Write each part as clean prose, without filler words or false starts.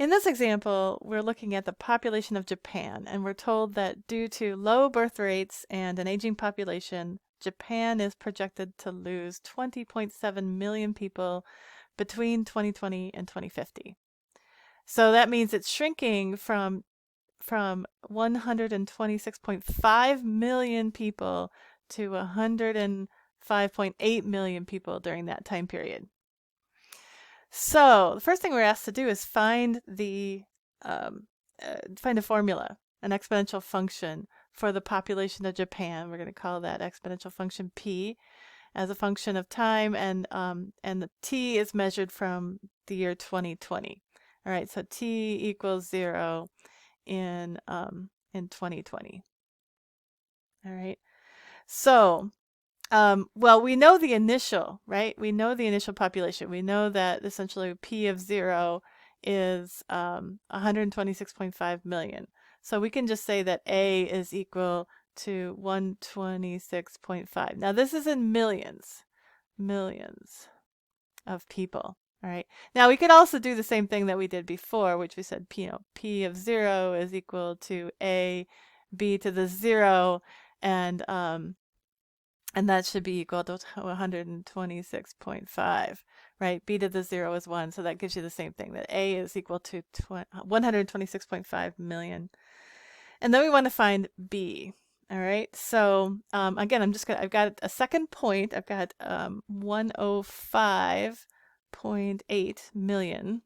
In this example, we're looking at the population of Japan, and we're told that due to low birth rates and an aging population, Japan is projected to lose 20.7 million people between 2020 and 2050. So that means it's shrinking from 126.5 million people to 105.8 million people during that time period. So the first thing we're asked to do is find find a formula, an exponential function for the population of Japan. We're going to call that exponential function p as a function of time, and the t is measured from the year 2020. All right, so t equals 0 in 2020. All right, so well, we know the initial, right? We know the initial population. We know that essentially p of 0 is 126.5 million. So we can just say that a is equal to 126.5. Now this is in millions of people. All right. Now we could also do the same thing that we did before, which we said p of 0 is equal to a b to the 0, and that should be equal to 126.5, right? B to the 0 is 1, so that gives you the same thing, that A is equal to 126.5 million. And then we want to find B, all right? So again, I've got a second point. I've got 105.8 million.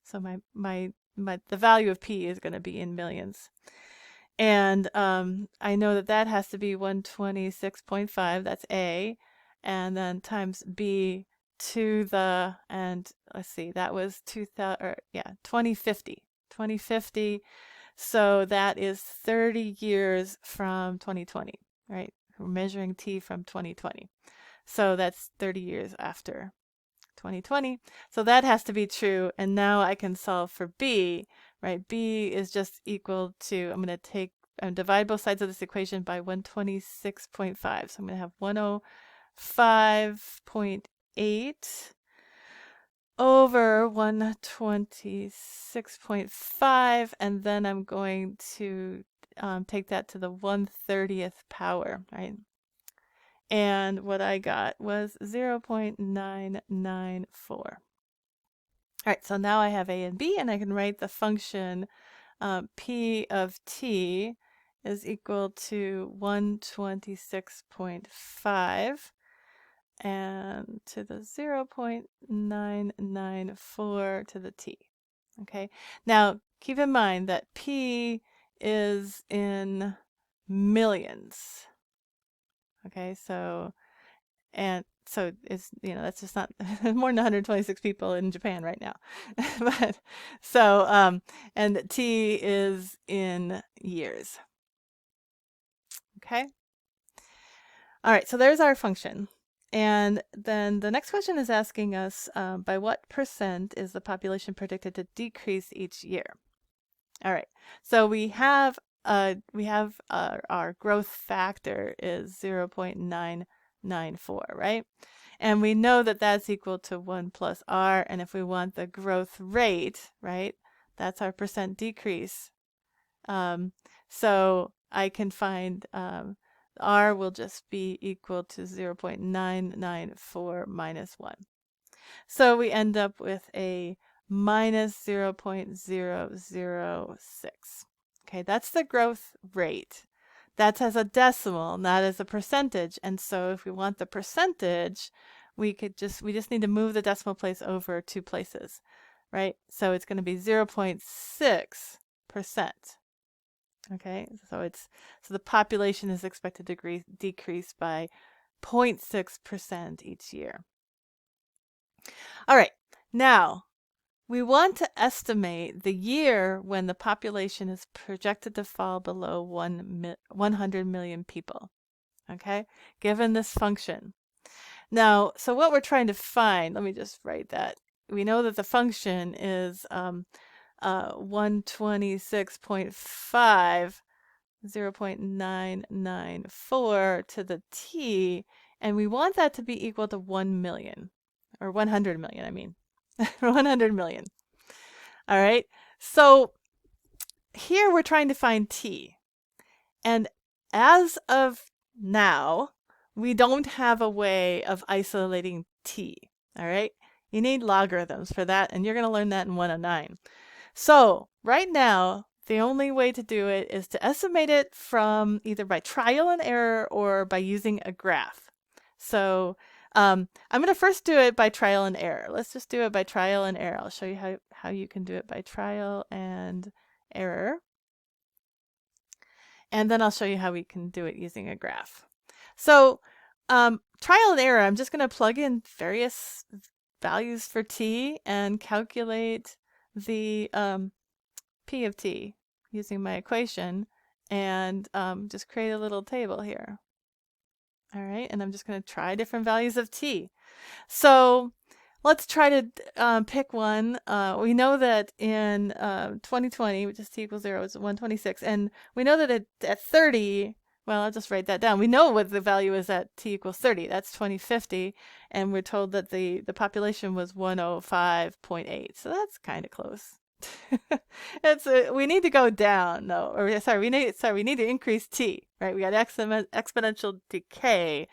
So the value of P is going to be in millions. And I know that that has to be 126.5, that's A, and then times B to the, and let's see, that was 2050. 2050, so that is 30 years from 2020, right? We're measuring T from 2020. So that's 30 years after 2020. So that has to be true, and now I can solve for B, right? B is just equal to, I'm going to divide both sides of this equation by 126.5. So I'm going to have 105.8 over 126.5, and then I'm going to take that to the 1/30th power, right? And what I got was 0.994. All right, so now I have A and B, and I can write the function P of t is equal to 126.5 and to the 0.994 to the t. Okay, now keep in mind that P is in millions. Okay, so it's, that's just not more than 126 people in Japan right now. But so and T is in years. Okay. All right, so there's our function. And then the next question is asking us by what percent is the population predicted to decrease each year? All right, so we have our growth factor is 0.994, right? And we know that that's equal to 1 plus r, and if we want the growth rate, right, that's our percent decrease. So I can find r will just be equal to 0.994 minus 1. So we end up with a minus 0.006. Okay, that's the growth rate. That's as a decimal, not as a percentage. And so if we want the percentage, we just need to move the decimal place over 2 places, right? So it's going to be 0.6%. Okay, so the population is expected to decrease by 0.6% each year. All right, now we want to estimate the year when the population is projected to fall below 100 million people, okay, given this function. Now, so what we're trying to find, let me just write that. We know that the function is 126.5, 0.994 to the t, and we want that to be equal to 1 million, or 100 million, I mean. 100 million. All right. So here we're trying to find t. And as of now, we don't have a way of isolating t. All right? You need logarithms for that, and you're going to learn that in 109. So right now, the only way to do it is to estimate it from either by trial and error or by using a graph. So I'm going to first do it by trial and error. Let's just do it by trial and error. I'll show you how you can do it by trial and error. And then I'll show you how we can do it using a graph. So trial and error, I'm just going to plug in various values for t and calculate the p of t using my equation, and just create a little table here. All right, and I'm just going to try different values of t. So let's try to pick one. We know that in 2020, which is t equals 0, is 126. And we know that at 30, well, I'll just write that down. We know what the value is at t equals 30. That's 2050. And we're told that the population was 105.8. So that's kind of close. We need to go down, no, or sorry, we need to increase t, right? We got exponential decay.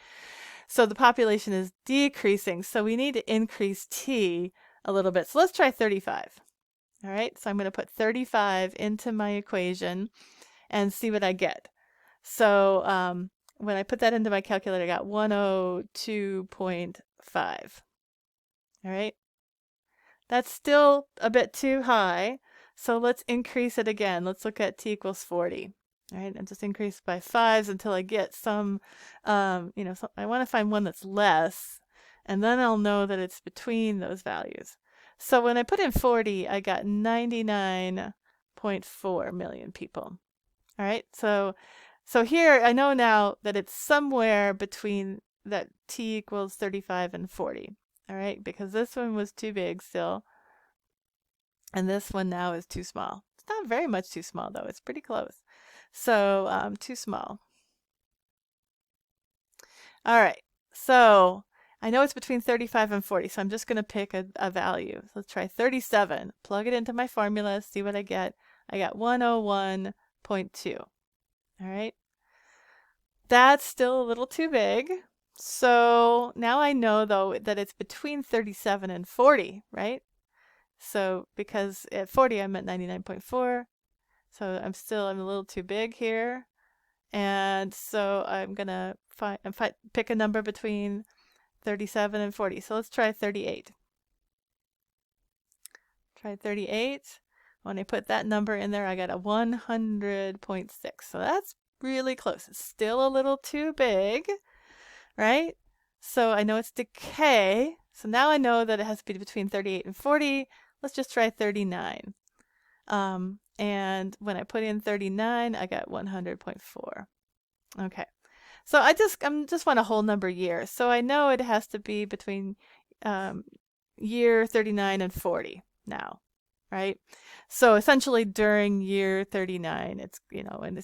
So the population is decreasing, so we need to increase t a little bit. So let's try 35. All right, so I'm going to put 35 into my equation and see what I get. So when I put that into my calculator, I got 102.5. All right, that's still a bit too high, so let's increase it again. Let's look at t equals 40. All right, and just increase by 5s until I get some, I want to find one that's less, and then I'll know that it's between those values. So when I put in 40, I got 99.4 million people. All right, so here I know now that it's somewhere between that t equals 35 and 40. All right, because this one was too big still, and this one now is too small. It's not very much too small, though. It's pretty close. So too small. All right, so I know it's between 35 and 40, so I'm just going to pick a value. So let's try 37. Plug it into my formula, see what I get. I got 101.2. All right. That's still a little too big. So now I know, though, that it's between 37 and 40, right? So because at 40 I'm at 99.4. So I'm a little too big here. And so I'm going to pick a number between 37 and 40. So let's try 38. Try 38. When I put that number in there, I got a 100.6. So that's really close. It's still a little too big, right? So I know it's decay. So now I know that it has to be between 38 and 40. Let's just try 39. And when I put in 39, I got 100.4. Okay. So I just want a whole number year. So I know it has to be between year 39 and 40 now, right? So essentially during year 39, it's,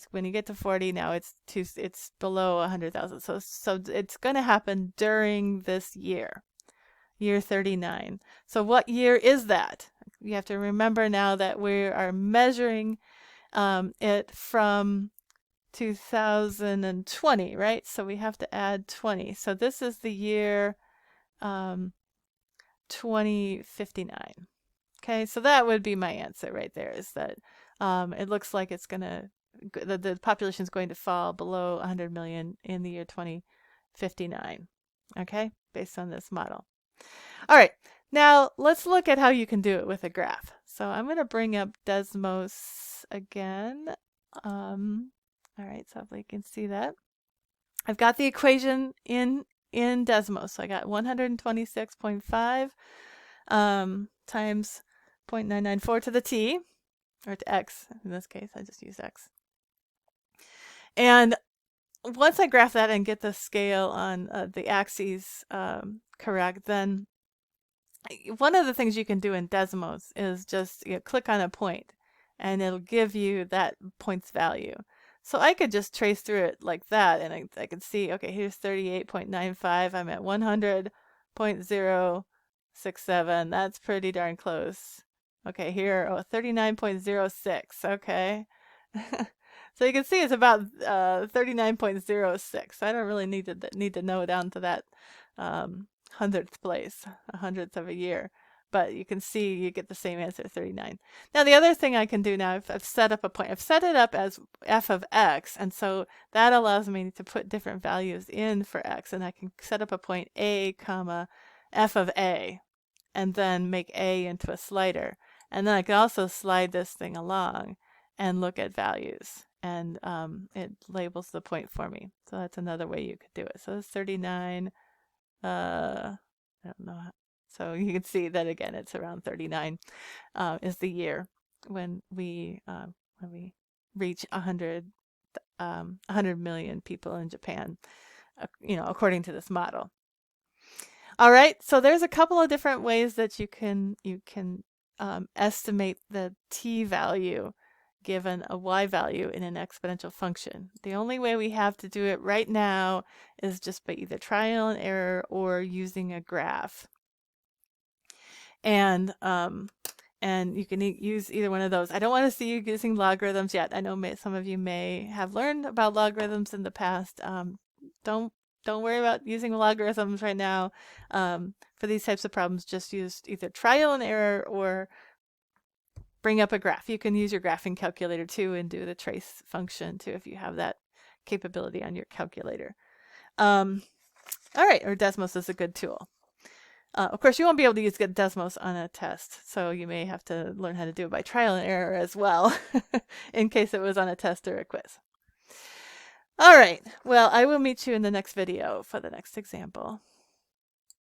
when you get to 40 now, it's below 100,000. So it's going to happen during this year 39. So what year is that? You have to remember now that we are measuring it from 2020, right? So we have to add 20. So this is the year 2059. Okay, so that would be my answer right there, is that it looks like it's the population is going to fall below 100 million in the year 2059. Okay, based on this model. All right, now let's look at how you can do it with a graph. So I'm going to bring up Desmos again. All right, so if we can see that. I've got the equation in Desmos. So I got 126.5 times 0.994 to the t, or to x. In this case, I just use x. And once I graph that and get the scale on the axes correct, then one of the things you can do in Desmos is just click on a point, and it'll give you that point's value. So I could just trace through it like that, and I could see, okay, here's 38.95. I'm at 100.067. That's pretty darn close. Okay, here, oh, 39.06. Okay. So you can see it's about 39.06. I don't really need to know down to that hundredth place, a hundredth of a year. But you can see you get the same answer, 39. Now the other thing I can do now, I've set up a point. I've set it up as f of x, and so that allows me to put different values in for x, and I can set up a point a comma f of a, and then make a into a slider. And then I can also slide this thing along and look at values, and it labels the point for me. So that's another way you could do it. So it's 39. I don't know. So you can see that again. It's around 39 is the year when we reach 100 million people in Japan, according to this model. All right, so there's a couple of different ways that you can estimate the t value given a y value in an exponential function. The only way we have to do it right now is just by either trial and error or using a graph. And you can use either one of those. I don't want to see you using logarithms yet. I know some of you may have learned about logarithms in the past. Don't worry about using logarithms right now. For these types of problems, just use either trial and error or bring up a graph. You can use your graphing calculator too and do the trace function too if you have that capability on your calculator. All right, or Desmos is a good tool. Of course, you won't be able to use Desmos on a test, so you may have to learn how to do it by trial and error as well, in case it was on a test or a quiz. All right, well, I will meet you in the next video for the next example.